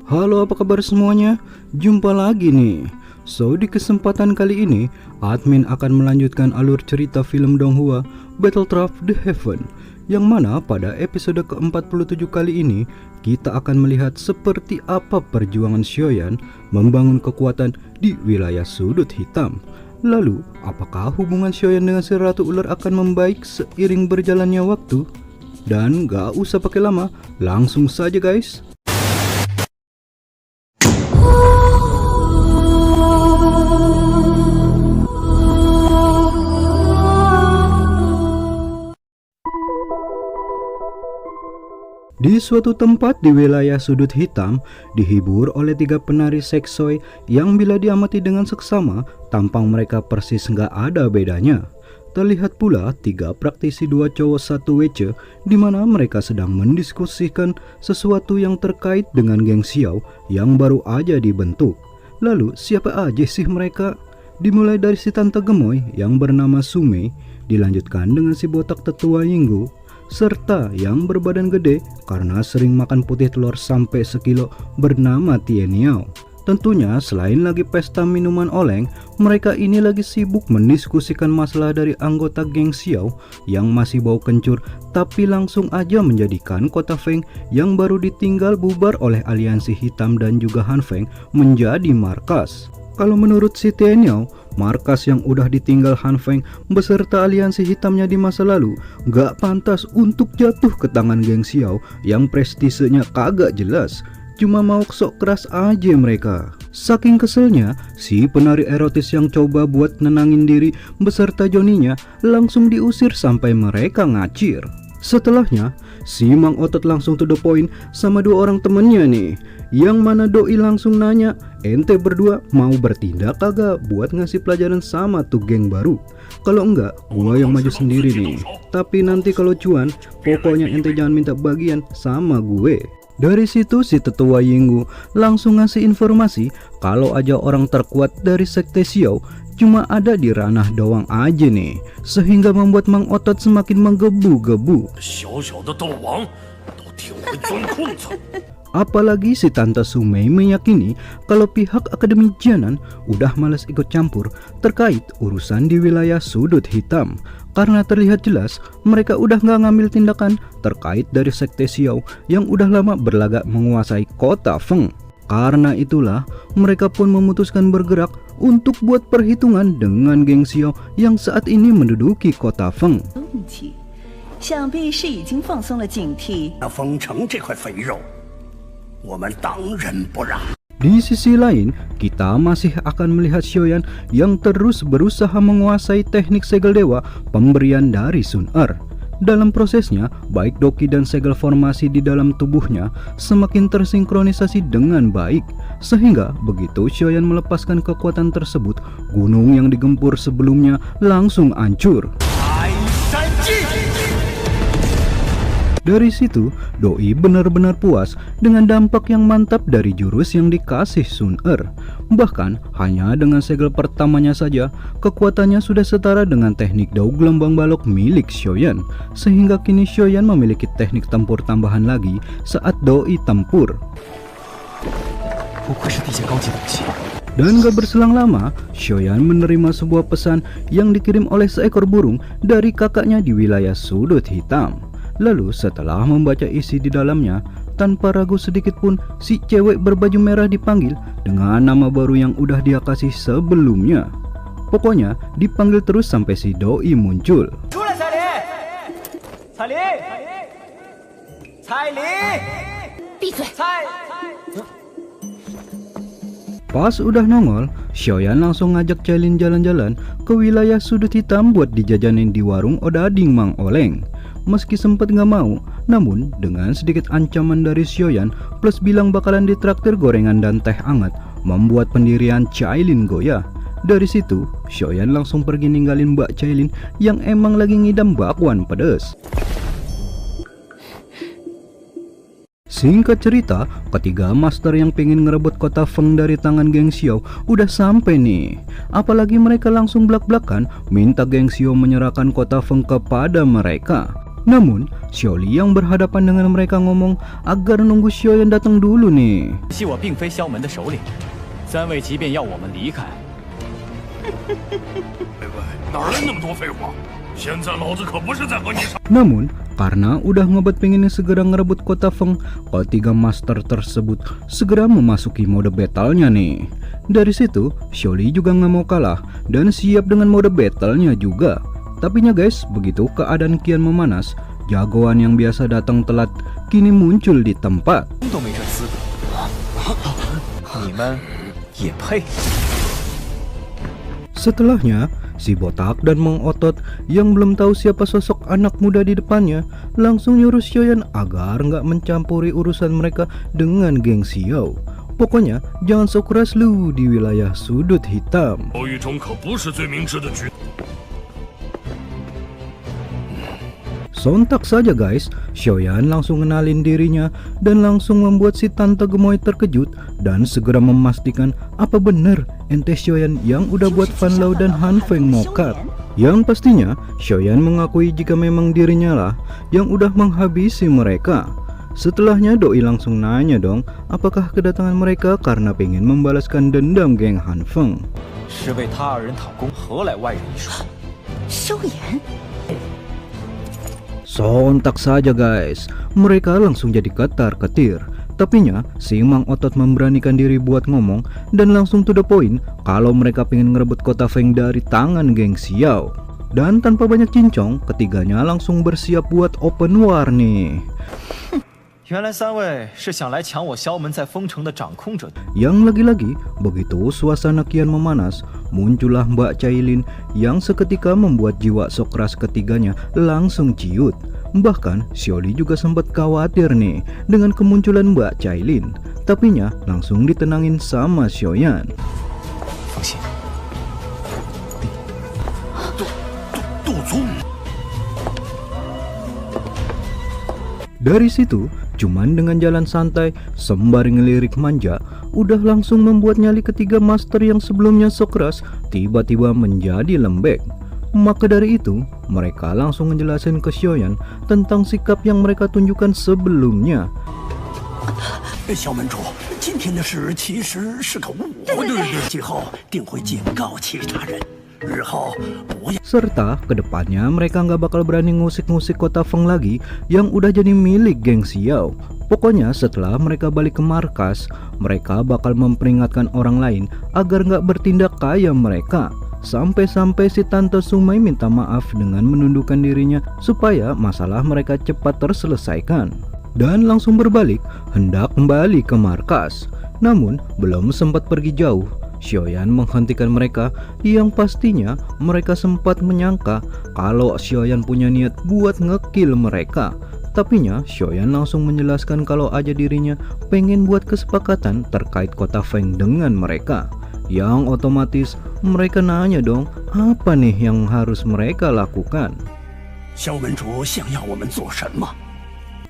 Halo, apa kabar semuanya? Jumpa lagi nih. Di kesempatan kali ini, admin akan melanjutkan alur cerita film Donghua Battlecraft The Heaven, yang mana pada episode ke-47 kali ini kita akan melihat seperti apa perjuangan Xiaoyan membangun kekuatan di wilayah sudut hitam. Lalu, apakah hubungan Xiaoyan dengan si Ratu Ular akan membaik seiring berjalannya waktu? Dan gak usah pakai lama, langsung saja guys. Di suatu tempat di wilayah sudut hitam, dihibur oleh 3 penari seksoi yang bila diamati dengan seksama, tampang mereka persis nggak ada bedanya. Terlihat pula 3 praktisi 2 cowok 1 wece, di mana mereka sedang mendiskusikan sesuatu yang terkait dengan geng Xiao yang baru aja dibentuk. Lalu siapa aja sih mereka? Dimulai dari si tante gemoy yang bernama Sume, dilanjutkan dengan si botak tetua Yinggu, serta yang berbadan gede karena sering makan putih telur sampai sekilo bernama Tieniao. Tentunya selain lagi pesta minuman oleng, mereka ini lagi sibuk mendiskusikan masalah dari anggota geng Xiao yang masih bau kencur tapi langsung aja menjadikan kota Feng yang baru ditinggal bubar oleh aliansi hitam dan juga Han Feng menjadi markas. Kalau menurut si Tieniao, markas yang udah ditinggal Han Feng beserta aliansi hitamnya di masa lalu gak pantas untuk jatuh ke tangan geng Xiao yang prestisenya kagak jelas. Cuma mau sok keras aja mereka. Saking keselnya, si penari erotis yang coba buat nenangin diri beserta Joninya langsung diusir sampai mereka ngacir. Setelahnya, si Mang Otot langsung to the point sama 2 orang temennya nih. Yang mana Doi langsung nanya, ente berdua mau bertindak kagak buat ngasih pelajaran sama tuh geng baru? Kalau enggak, gua yang maju sendiri nih. Tapi nanti kalau cuan, pokoknya ente jangan minta bagian sama gue. Dari situ si tetua Yinggu langsung ngasih informasi kalau aja orang terkuat dari sekte Xiao cuma ada di ranah doang aja nih, sehingga membuat Mang Otot semakin menggebu-gebu. Apalagi si Tante Sumei meyakini kalau pihak Akademi Jianan udah malas ikut campur terkait urusan di wilayah sudut hitam, karena terlihat jelas mereka udah nggak ngambil tindakan terkait dari sekte Xiao yang udah lama berlagak menguasai kota Feng. Karena itulah mereka pun memutuskan bergerak untuk buat perhitungan dengan geng Xiao yang saat ini menduduki kota Feng. Di sisi lain, kita masih akan melihat Xiaoyan yang terus berusaha menguasai teknik segel dewa pemberian dari Sun Er. Dalam prosesnya, baik Doki dan segel formasi di dalam tubuhnya semakin tersinkronisasi dengan baik, sehingga begitu Xiaoyan melepaskan kekuatan tersebut, gunung yang digempur sebelumnya langsung hancur. Dari situ, Doi benar-benar puas dengan dampak yang mantap dari jurus yang dikasih Sun Er. Bahkan, hanya dengan segel pertamanya saja, kekuatannya sudah setara dengan teknik daun gelombang balok milik Xiaoyan. Sehingga kini Xiaoyan memiliki teknik tempur tambahan lagi saat Doi tempur. Dan gak berselang lama, Xiaoyan menerima sebuah pesan yang dikirim oleh seekor burung dari kakaknya di wilayah sudut hitam. Lalu setelah membaca isi di dalamnya, tanpa ragu sedikit pun si cewek berbaju merah dipanggil dengan nama baru yang udah dia kasih sebelumnya. Pokoknya dipanggil terus sampai si Doi muncul. Pas udah nongol, Xiaoyan langsung ngajak Cailin jalan-jalan ke wilayah sudut hitam buat dijajanin di warung Odading Mang Oleng. Meski sempat gak mau, namun dengan sedikit ancaman dari Xiaoyan plus bilang bakalan ditraktir gorengan dan teh hangat, membuat pendirian Cailin goyah. Dari situ, Xiaoyan langsung pergi ninggalin Mbak Cailin yang emang lagi ngidam bakwan pedes. Singkat cerita, ketiga master yang pengen ngerebut kota Feng dari tangan geng Xiao udah sampai nih. Apalagi mereka langsung blak-blakan minta geng Xiao menyerahkan kota Feng kepada mereka. Namun, Xiaoli yang berhadapan dengan mereka ngomong agar nunggu Xiaoyan datang dulu nih. 系我并非萧门的首领，3位即便要我们离开，哪来那么多废话？现在老子可不是在和你吵。 Namun, karena udah ngebet pengennya segera ngerebut kota Feng, ketiga master tersebut segera memasuki mode battle-nya nih. Dari situ, Xiaoli juga nggak mau kalah dan siap dengan mode battle-nya juga. Tapinya guys, begitu keadaan kian memanas, jagoan yang biasa datang telat kini muncul di tempat. 都没这资格，你们也配？ Setelahnya, si botak dan Mang Otot yang belum tahu siapa sosok anak muda di depannya langsung nyuruh Xiaoyan agar nggak mencampuri urusan mereka dengan geng Xiao. Pokoknya jangan sok keras lu di wilayah sudut hitam. 周玉中可不是最明智的举。 Sontak saja guys, Xiaoyan langsung kenalin dirinya dan langsung membuat si Tante Gemoy terkejut dan segera memastikan apa bener ente Xiaoyan yang udah buat Fan Lao dan Han Feng mokat. Yang pastinya Xiaoyan mengakui jika memang dirinya lah yang udah menghabisi mereka. Setelahnya Doi langsung nanya dong, apakah kedatangan mereka karena pengen membalaskan dendam geng Han Feng. 是为他二人讨功，何来外人一说？萧炎， Sontak saja guys, mereka langsung jadi ketar-ketir. Tapinya si Mang Otot memberanikan diri buat ngomong dan langsung to the point kalau mereka pengen ngerebut kota Feng dari tangan geng Xiao. Dan tanpa banyak cincong, ketiganya langsung bersiap buat open war nih. 原来3位是想来抢我萧门在封城的掌控者。 Yang lagi-lagi, begitu suasana kian memanas, muncullah Mbak Cailin yang seketika membuat jiwa sok keras ketiganya langsung ciut. Bahkan Xiaoli juga sempat khawatir nih dengan kemunculan Mbak Cailin. Tapinya langsung ditenangin sama Xiaoyan. 放心，杜宗， Dari situ, cuman dengan jalan santai sembari ngelirik manja, udah langsung membuat nyali ketiga master yang sebelumnya sok keras tiba-tiba menjadi lembek. Maka dari itu, mereka langsung ngejelasin ke Xiaoyan tentang sikap yang mereka tunjukkan sebelumnya. 小门主，今天的事其实是个误会，今后定会警告其他人，日后不要。 Serta kedepannya mereka nggak bakal berani ngusik-ngusik kota Feng lagi yang udah jadi milik geng Xiao. Pokoknya setelah mereka balik ke markas, mereka bakal memperingatkan orang lain agar nggak bertindak kayak mereka. Sampai-sampai si Tante Sumai minta maaf dengan menundukkan dirinya supaya masalah mereka cepat terselesaikan. Dan langsung berbalik hendak kembali ke markas. Namun belum sempat pergi jauh, Xiaoyan menghentikan mereka yang pastinya mereka sempat menyangka kalau Xiaoyan punya niat buat ngekill mereka. Tapinya Xiaoyan langsung menjelaskan kalau aja dirinya pengen buat kesepakatan terkait kota Feng dengan mereka. Yang otomatis mereka nanya dong, apa nih yang harus mereka lakukan? 小门主想要我们做什么？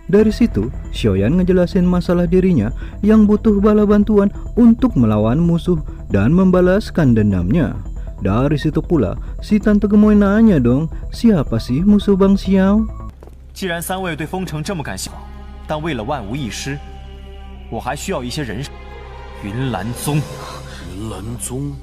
Dari situ, Xiaoyan ngejelasin masalah dirinya yang butuh bala bantuan untuk melawan musuh dan membalaskan dendamnya. Dari situ pula, si Tante Gemoy nanya dong, siapa sih musuh Bang Xiao? 既然3位对封城这么感兴趣，但为了万无一失，我还需要一些人手。云岚宗，云岚宗，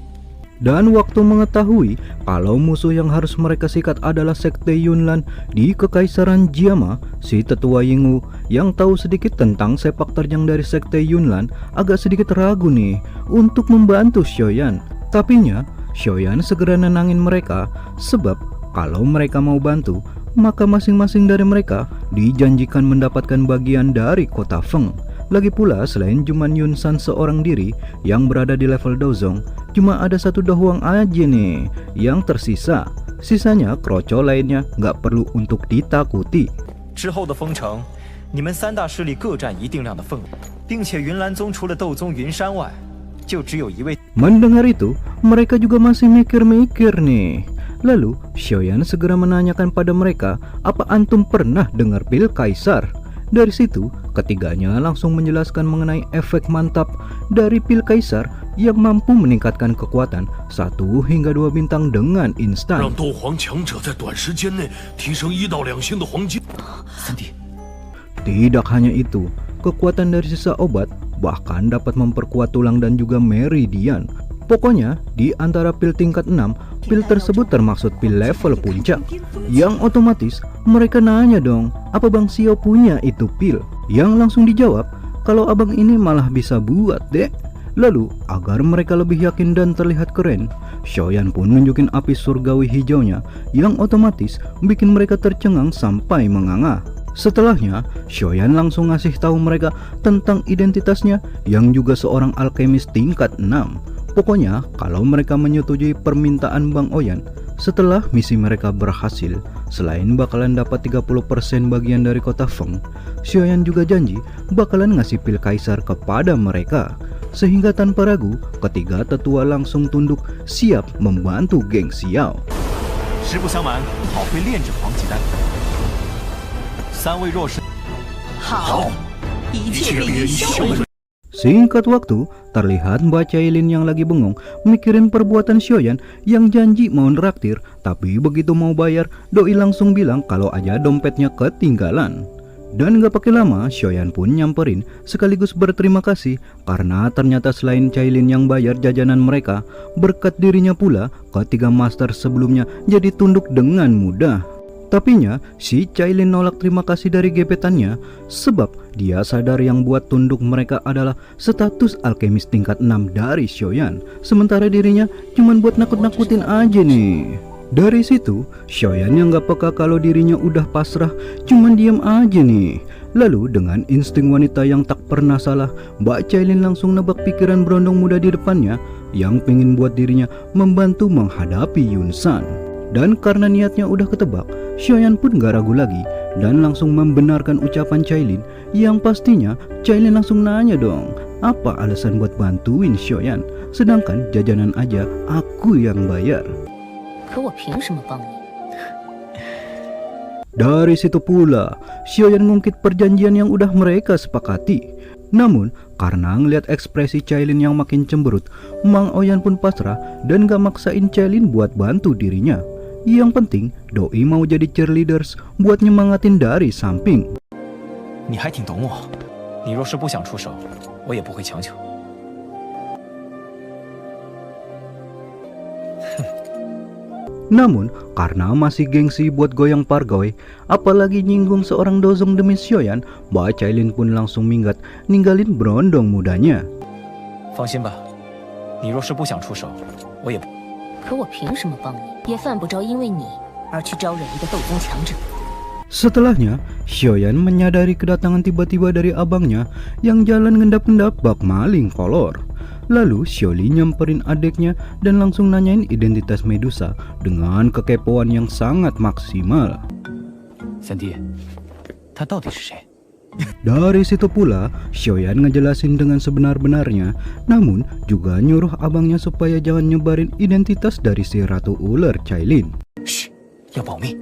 Dan waktu mengetahui kalau musuh yang harus mereka sikat adalah sekte Yunlan di Kekaisaran Jiama, si tetua Yingwu yang tahu sedikit tentang sepak terjang dari sekte Yunlan agak sedikit ragu nih untuk membantu Xiaoyan. Tapinya Xiaoyan segera nenangin mereka sebab kalau mereka mau bantu maka masing-masing dari mereka dijanjikan mendapatkan bagian dari kota Feng. Lagi pula selain Juman Yunsan seorang diri yang berada di level Dozong, cuma ada satu doang aja nih yang tersisa. Sisanya kroco lainnya nggak perlu untuk ditakuti. 之后的封城，你们3大势力各占一定量的份额，并且云岚宗除了斗宗云山外，就只有一位。 Mendengar itu, mereka juga masih mikir-mikir nih. Lalu Xiaoyan segera menanyakan pada mereka, apa antum pernah dengar pil kaisar? Dari situ, ketiganya langsung menjelaskan mengenai efek mantap dari pil kaisar yang mampu meningkatkan kekuatan 1 hingga 2 bintang dengan instan. 让斗皇强者在短时间内提升1到2星的黄金。Tidak hanya itu, kekuatan dari sisa obat bahkan dapat memperkuat tulang dan juga meridian. Pokoknya, di antara pil tingkat 6, pil tersebut termaksud pil level puncak. Yang otomatis, mereka nanya dong, apa Bang Xiao punya itu pil? Yang langsung dijawab, kalau abang ini malah bisa buat dek. Lalu, agar mereka lebih yakin dan terlihat keren, Xiaoyan pun nunjukin api surgawi hijaunya yang otomatis bikin mereka tercengang sampai menganga. Setelahnya, Xiaoyan langsung ngasih tahu mereka tentang identitasnya yang juga seorang alkemis tingkat 6. Pokoknya, kalau mereka menyetujui permintaan Bang Oyan, setelah misi mereka berhasil, selain bakalan dapat 30% bagian dari kota Feng, Xiaoyan juga janji bakalan ngasih pil kaisar kepada mereka. Sehingga tanpa ragu, ketiga tetua langsung tunduk siap membantu geng Xiao. 实不相瞒，好会炼制黄鸡蛋。三位若是好，一切便以消为准。 Singkat waktu, terlihat Mbak Cailin yang lagi bengong mikirin perbuatan Xiaoyan yang janji mau neraktir, tapi begitu mau bayar, doi langsung bilang kalau aja dompetnya ketinggalan. Dan gak pakai lama, Xiaoyan pun nyamperin sekaligus berterima kasih karena ternyata selain Cailin yang bayar jajanan mereka, berkat dirinya pula ketiga master sebelumnya jadi tunduk dengan mudah. Tapinya, si Cailin nolak terima kasih dari gebetannya sebab dia sadar yang buat tunduk mereka adalah status alkemis tingkat 6 dari Xiaoyan. Sementara dirinya cuman buat nakut-nakutin aja nih. Dari situ, Xiaoyan yang gak peka kalau dirinya udah pasrah cuman diam aja nih. Lalu dengan insting wanita yang tak pernah salah, Mbak Cailin langsung nebak pikiran berondong muda di depannya yang pengen buat dirinya membantu menghadapi Yunsan. Dan karena niatnya udah ketebak, Xiaoyan pun gak ragu lagi dan langsung membenarkan ucapan Cailin yang pastinya Cailin langsung nanya dong, apa alasan buat bantuin Xiaoyan, sedangkan jajanan aja aku yang bayar. 可我凭什么帮你？ Dari situ pula, Xiaoyan ngungkit perjanjian yang udah mereka sepakati. Namun, karena ngeliat ekspresi Cailin yang makin cemberut, Mang Oyan pun pasrah dan gak maksain Cailin buat bantu dirinya. Yang penting, doi mau jadi cheerleaders buat nyemangatin dari samping. 你还挺懂我，你若是不想出手，我也不会强求。 Namun, karena masih gengsi buat goyang pargoy, apalagi nyinggung seorang dozong demi Xiaoyan, Mbak Cailin pun langsung minggat, ninggalin berondong mudanya. 放心吧，你若是不想出手，我也不。 可我凭什么帮你？也犯不着因为你而去招惹一个斗宗强者。 Setelahnya, Xiaoyan menyadari kedatangan tiba-tiba dari abangnya yang jalan ngendap-ngendap bak maling kolor. Lalu Xiaoli nyamperin adiknya dan langsung nanyain identitas Medusa dengan kekepoan yang sangat maksimal. 三弟，他到底是谁？ Dari situ pula, Xiaoyan ngejelasin dengan sebenar-benarnya, namun juga nyuruh abangnya supaya jangan nyebarin identitas dari si Ratu Ular Cailin. 嘘，要保密。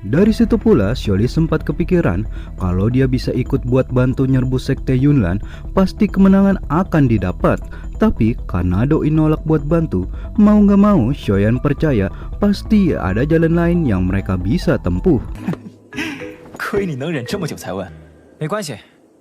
Dari situ pula, Xiaoli sempat kepikiran kalau dia bisa ikut buat bantu nyerbu sekte Yunlan, pasti kemenangan akan didapat. Tapi karena doi nolak buat bantu, mau gak mau Xiaoyan percaya pasti ada jalan lain yang mereka bisa tempuh. 亏你能忍这么久才问，没关系，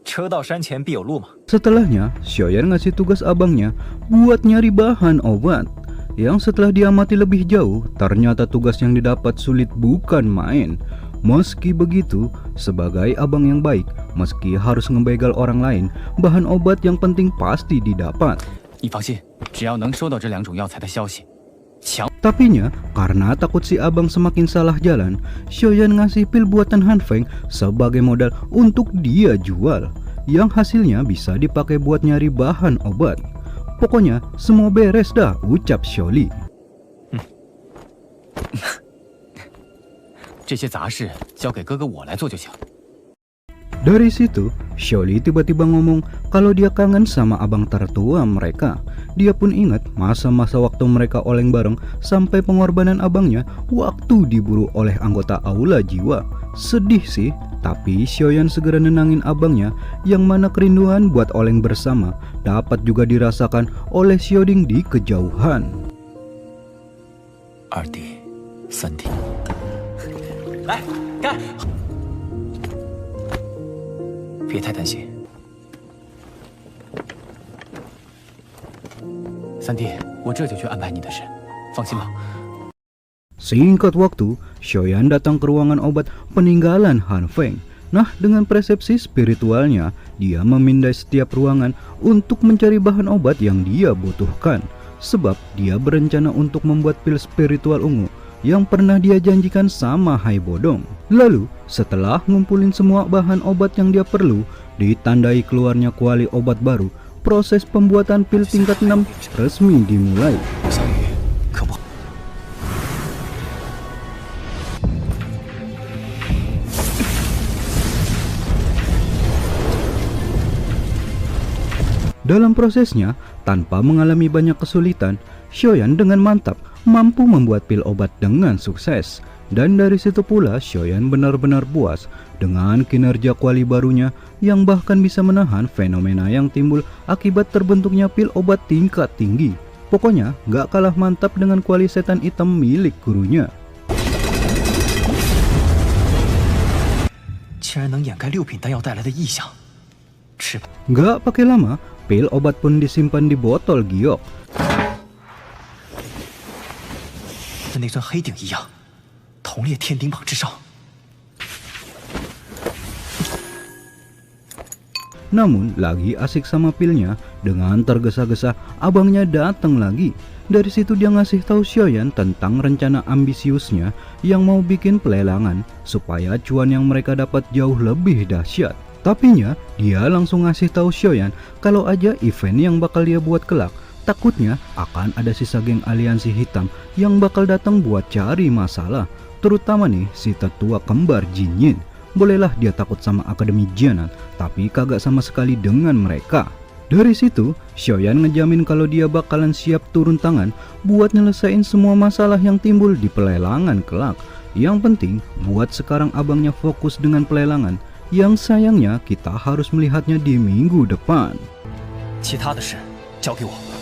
车到山前必有路嘛。 Setelahnya, Xiaoyan ngasih tugas abangnya buat nyari bahan obat. Yang setelah diamati lebih jauh, ternyata tugas yang didapat sulit bukan main. Meski begitu, sebagai abang yang baik, meski harus ngebegal orang lain, bahan obat yang penting pasti didapat. 你放心，只要能收到这两种药材的消息，强。 Tapinya, karena takut si abang semakin salah jalan, Xiaoyan ngasih pil buatan Han Feng sebagai modal untuk dia jual, yang hasilnya bisa dipakai buat nyari bahan obat. Pokoknya semua beres dah, ucap Xiaoli. 这些杂事交给哥哥我来做就行。 Dari situ, Xiaoli tiba-tiba ngomong kalau dia kangen sama abang tertua mereka. Dia pun ingat masa-masa waktu mereka oleng bareng sampai pengorbanan abangnya waktu diburu oleh anggota Aula Jiwa. Sedih sih, tapi Xiaoyan segera nenangin abangnya yang mana kerinduan buat oleng bersama dapat juga dirasakan oleh Xiaoding di kejauhan. 二弟，三弟，来干！别太担心。三弟，我这就去安排你的事，放心吧。 Singkat waktu, Xiaoyan datang ke ruangan obat peninggalan Han Feng. Nah, dengan persepsi spiritualnya, dia memindai setiap ruangan untuk mencari bahan obat yang dia butuhkan. Sebab dia berencana untuk membuat pil spiritual ungu yang pernah dia janjikan sama Hai Bodong. Lalu, setelah ngumpulin semua bahan obat yang dia perlu, ditandai keluarnya kuali obat baru, proses pembuatan pil tingkat 6 resmi dimulai. 小雨，可不。 Dalam prosesnya, tanpa mengalami banyak kesulitan, Xiaoyan dengan mantap mampu membuat pil obat dengan sukses. Dan dari situ pula Xiaoyan benar-benar puas dengan kinerja kuali barunya yang bahkan bisa menahan fenomena yang timbul akibat terbentuknya pil obat tingkat tinggi. Pokoknya gak kalah mantap dengan kuali setan hitam milik gurunya. 竟然能掩盖6品丹药带来的异象，吃吧。 Gak pakai lama, pil obat pun disimpan di botol giok. 跟那尊黑顶一样，同列天顶榜之上。 Namun lagi asik sama pilnya, dengan tergesa-gesa abangnya datang lagi. Dari situ dia ngasih tahu Xiaoyan tentang rencana ambisiusnya yang mau bikin pelelangan supaya cuan yang mereka dapat jauh lebih dahsyat. Tapinya dia langsung ngasih tahu Xiaoyan kalau aja event yang bakal dia buat kelak, takutnya akan ada sisa geng aliansi hitam yang bakal datang buat cari masalah, terutama nih si tetua kembar Jinyin. Bolehlah dia takut sama Akademi Jianan, tapi kagak sama sekali dengan mereka. Dari situ, Xiaoyan ngejamin kalau dia bakalan siap turun tangan buat nyelesain semua masalah yang timbul di pelelangan kelak. Yang penting, buat sekarang abangnya fokus dengan pelelangan, yang sayangnya kita harus melihatnya di minggu depan. 其他的事交给我。